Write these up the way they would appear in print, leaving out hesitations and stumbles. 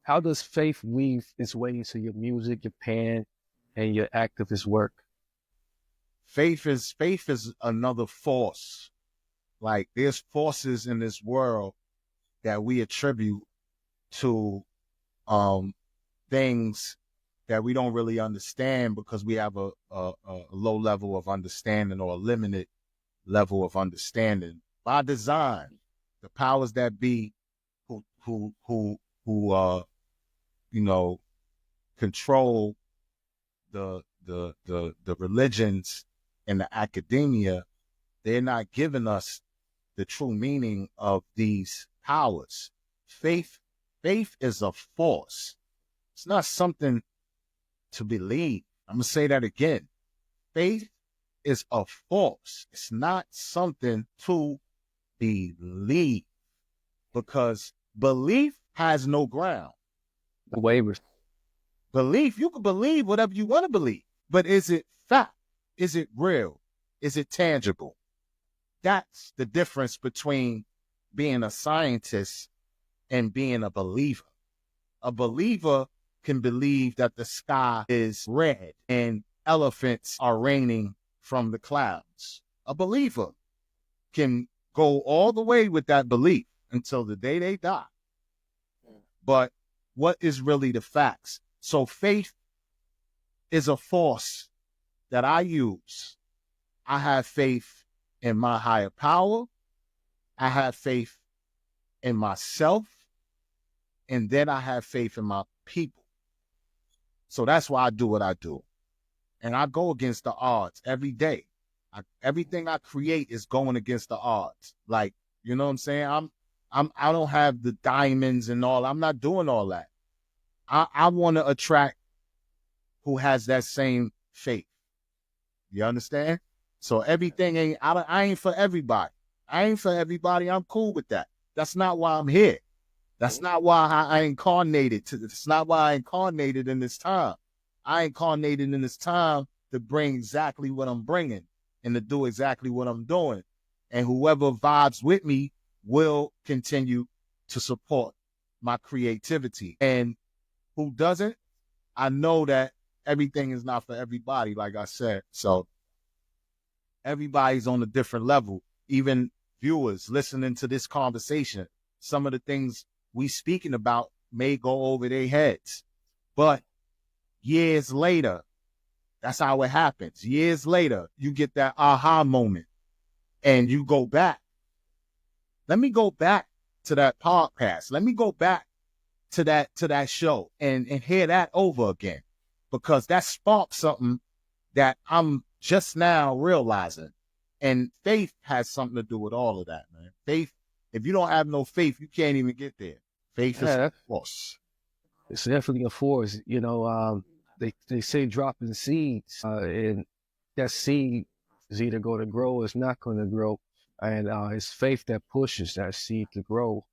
how does faith weave its way into your music, your pen, and your activist work? Faith is another force. Like there's forces in this world that we attribute to things that we don't really understand because we have a low level of understanding or a limited level of understanding by design. The powers that be who you know control the religions and the academia, they're not giving us the true meaning of these powers. Faith is a force. It's not something to believe. I'm gonna say that again. Faith is a force. It's not something to believe, because belief has no ground. The waivers. Belief, you can believe whatever you want to believe, but is it fact? Is it real? Is it tangible? That's the difference between being a scientist and being a believer. A believer can believe that the sky is red and elephants are raining from the clouds. A believer can go all the way with that belief until the day they die. But what is really the facts? So faith is a force that I use. I have faith in my higher power. I have faith in myself. And then I have faith in my people. So that's why I do what I do. And I go against the odds every day. Everything I create is going against the odds. Like, you know what I'm saying? I don't have the diamonds and all. I'm not doing all that. I want to attract who has that same faith. You understand? So everything ain't, I ain't for everybody. I ain't for everybody. I'm cool with that. That's not why I'm here. That's not why I incarnated. That's not why I incarnated in this time. I incarnated in this time to bring exactly what I'm bringing and to do exactly what I'm doing. And whoever vibes with me will continue to support my creativity. And who doesn't, I know that everything is not for everybody, like I said. So everybody's on a different level. Even viewers listening to this conversation, some of the things we speaking about may go over their heads. But years later, that's how it happens. Years later, you get that aha moment and you go back. Let me go back to that podcast. Let me go back to that show and hear that over again, because that sparked something that I'm just now realizing. And faith has something to do with all of that, man. Faith, if you don't have no faith, you can't even get there. Faith is a force. It's definitely a force. You know, they say dropping seeds, and that seed is either going to grow or it's not going to grow. And it's faith that pushes that seed to grow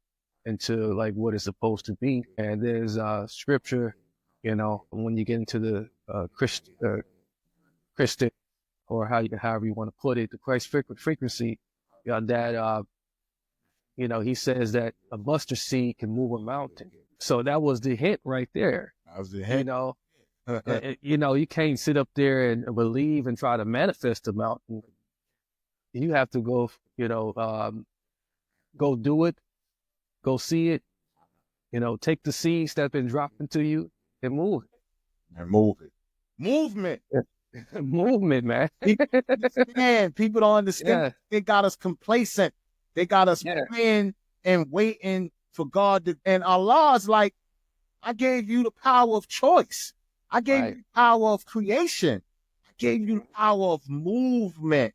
into like what it's supposed to be. And there's scripture, you know, when you get into the Christian, or however you want to put it, the Christ frequency, that you know, he says that a mustard seed can move a mountain. So that was the hint right there. That was the hint. You know, you know, you can't sit up there and believe and try to manifest the mountain. You have to go, you know, go do it, go see it, you know, take the seeds that have been dropped into you and move it. And move it. Movement. Movement, man. People don't understand. Yeah. They got us complacent. They got us praying and waiting for God to, and Allah's like, I gave you the power of choice. I gave you the power of creation. I gave you the power of movement.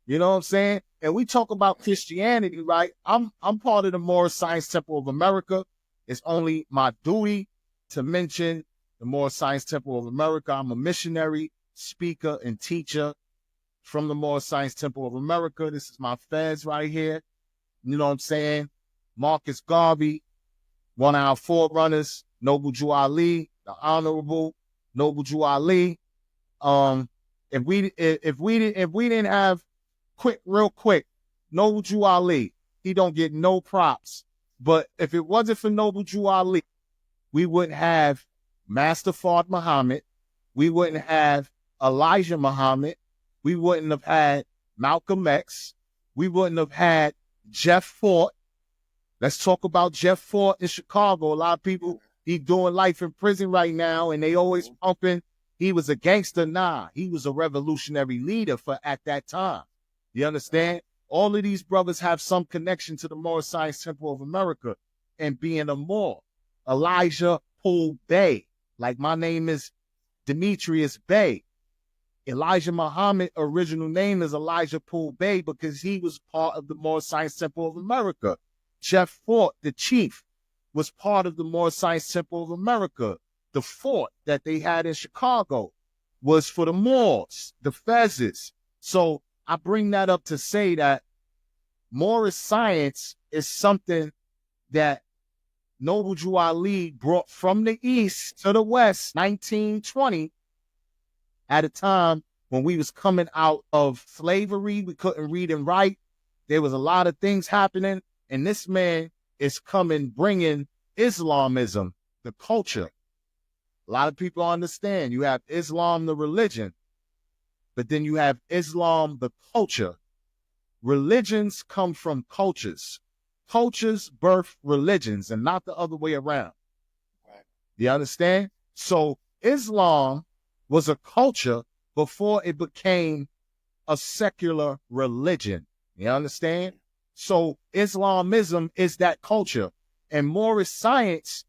You know what I'm saying? And we talk about Christianity, right? I'm part of the Moorish Science Temple of America. It's only my duty to mention the Moorish Science Temple of America. I'm a missionary, speaker, and teacher from the Moorish Science Temple of America. This is my feds right here. You know what I'm saying? Marcus Garvey, one of our forerunners, Noble Jew Ali, the Honorable Noble Jew Ali. If we didn't have real quick, Noble Jew Ali, he don't get no props. But if it wasn't for Noble Jew Ali, we wouldn't have Master Fard Muhammad. We wouldn't have Elijah Muhammad. We wouldn't have had Malcolm X. We wouldn't have had Jeff Fort. Let's talk about Jeff Fort in Chicago. A lot of people, he's doing life in prison right now, and they always pumping. He was a gangster. Nah, he was a revolutionary leader at that time. You understand? All of these brothers have some connection to the Moorish Science Temple of America and being a Moor. Elijah Poole Bey, like my name is Demetrius Bey. Elijah Muhammad, original name is Elijah Poole Bey because he was part of the Moorish Science Temple of America. Jeff Fort, the chief, was part of the Moorish Science Temple of America. The fort that they had in Chicago was for the Moors, the Fezzes. So I bring that up to say that Moorish science is something that Noble Drew Ali brought from the East to the West, 1920, at a time when we was coming out of slavery. We couldn't read and write. There was a lot of things happening. And this man is bringing Islamism, the culture. A lot of people understand you have Islam, the religion, but then you have Islam, the culture. Religions come from cultures. Cultures birth religions and not the other way around. Right. You understand? So Islam was a culture before it became a secular religion. You understand? So Islamism is that culture. And Moorish science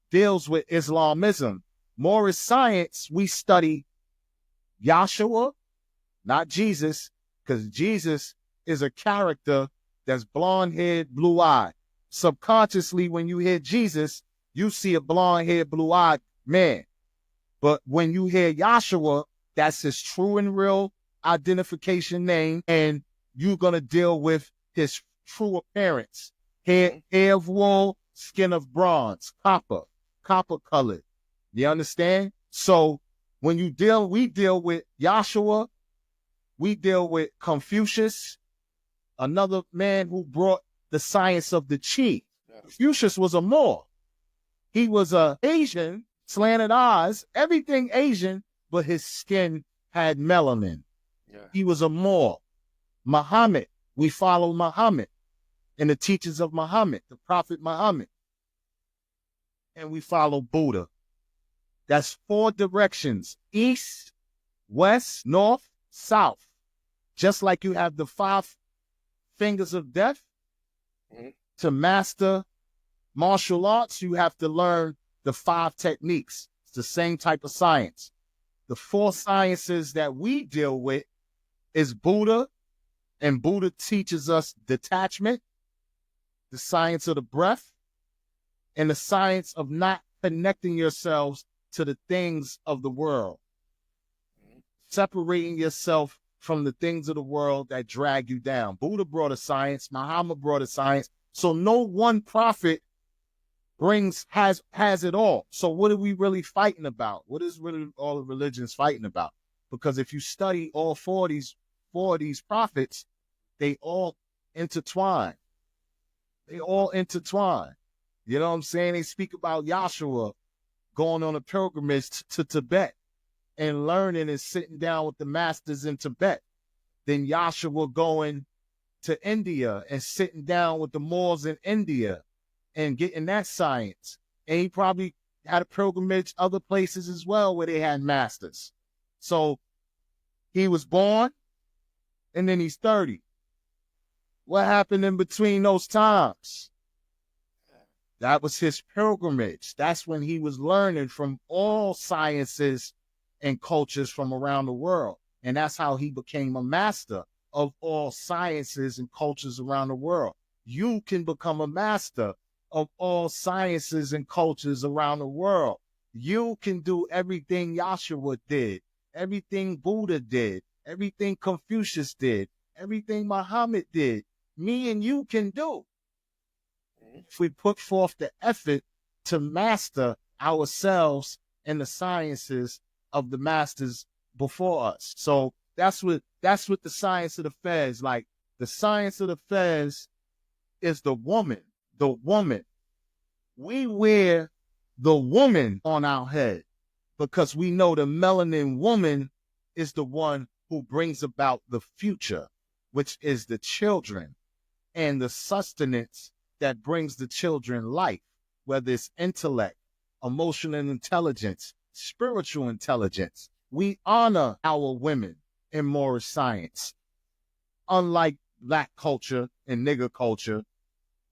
deals with Islamism. Moorish science, we study Yahshua, not Jesus, because Jesus is a character that's blonde-haired, blue-eyed. Subconsciously, when you hear Jesus, you see a blonde-haired, blue-eyed man. But when you hear Yahshua, that's his true and real identification name, and you're going to deal with his true appearance. Hair of wool, skin of bronze, copper colored. You understand? So when we deal with Yahshua, we deal with Confucius, another man who brought the science of the chi. Confucius was a Moor. He was a Asian, slanted eyes, everything Asian, but his skin had melanin. Yeah. He was a Moor. Muhammad, we follow Muhammad and the teachings of Muhammad, the Prophet Muhammad. And we follow Buddha. That's 4 directions: east, west, north, south. Just like you have the 5 fingers of death. Mm-hmm. To master martial arts, you have to learn the 5 techniques. It's the same type of science. The 4 sciences that we deal with is Buddha, and Buddha teaches us detachment, the science of the breath, and the science of not connecting yourselves to the things of the world. Separating yourself from the things of the world that drag you down. Buddha brought a science, Muhammad brought a science. So no one prophet has it all. So what are we really fighting about? What is really all the religions fighting about? Because if you study all 4 of these prophets, they all intertwine. They all intertwine. You know what I'm saying? They speak about Yahshua going on a pilgrimage to Tibet and learning and sitting down with the masters in Tibet. Then Yahshua going to India and sitting down with the Moors in India and getting that science. And he probably had a pilgrimage other places as well where they had masters. So he was born and then he's 30. What happened in between those times? That was his pilgrimage. That's when he was learning from all sciences and cultures from around the world. And that's how he became a master of all sciences and cultures around the world. You can become a master of all sciences and cultures around the world. You can do everything Yahshua did, everything Buddha did, everything Confucius did, everything Muhammad did. Me and you can do. If we put forth the effort to master ourselves and the sciences of the masters before us. So that's what the science of the Fez, like the science of the Fez is the woman. The woman. We wear the woman on our head, because we know the melanin woman is the one who brings about the future, which is the children and the sustenance that brings the children life, whether it's intellect, emotional intelligence, spiritual intelligence. We honor our women in Moorish science, unlike black culture and nigger culture,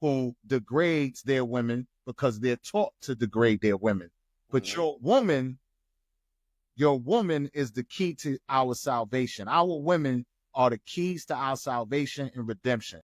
who degrades their women because they're taught to degrade their women. But your woman is the key to our salvation. Our women are the keys to our salvation and redemption.